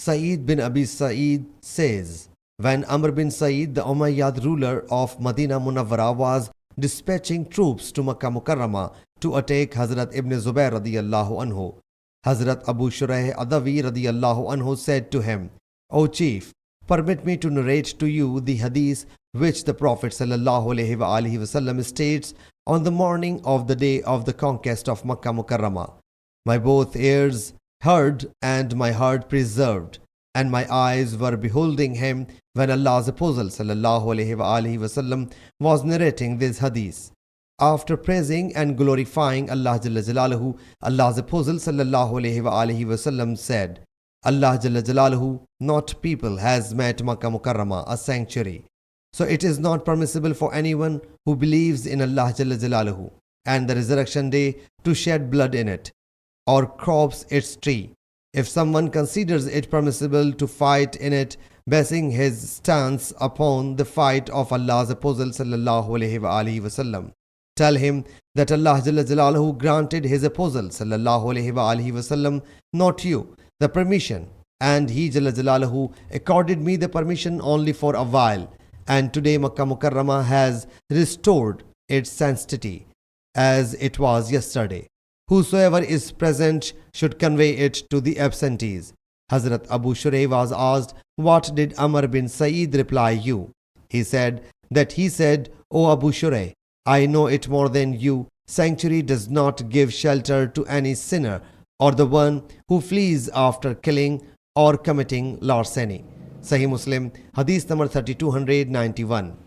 Sa'id bin Abi Sa'id says, when Amr bin Sa'id, the Umayyad ruler of Madinah Munawwara, was dispatching troops to Makkah Mukarramah to attack Hazrat Ibn Zubair radiyallahu anhu, Hazrat Abu Shuraih Adawi radiyallahu anhu said to him, O chief, permit me to narrate to you the hadith which the Prophet sallallahu alaihi wasallam states on the morning of the day of the conquest of Makkah Mukarramah. My both ears heard and my heart preserved, and my eyes were beholding him when Allah's Apostle sallallahu alaihi wasallam was narrating this hadith. After praising and glorifying Allah Jalla Jalaluhu, Allah's Apostle sallallahu alaihi wasallam said, Allah Jalla Jalaluhu, not people, has made Makkah Mukarramah a sanctuary. So it is not permissible for anyone who believes in Allah Jalla Jalaluhu and the resurrection day to shed blood in it or crops its tree. If someone considers it permissible to fight in it, basing his stance upon the fight of Allah's Apostle sallallahu alaihi wasallam, tell him that Allah Jalla Jalaluhu granted his Apostle sallallahu alaihi wasallam, not you, the permission, and he Jalla Jalaluhu accorded me the permission only for a while, and today Makkah Mukarramah has restored its sanctity as it was yesterday. Whosoever is present should convey it to the absentees. Hazrat Abu Shuraih was asked, what did Amr bin Sa'id reply you? He said that he said, O Abu Shuraih, I know it more than you. Sanctuary does not give shelter to any sinner or the one who flees after killing or committing larceny. Sahih Muslim Hadees number 3291.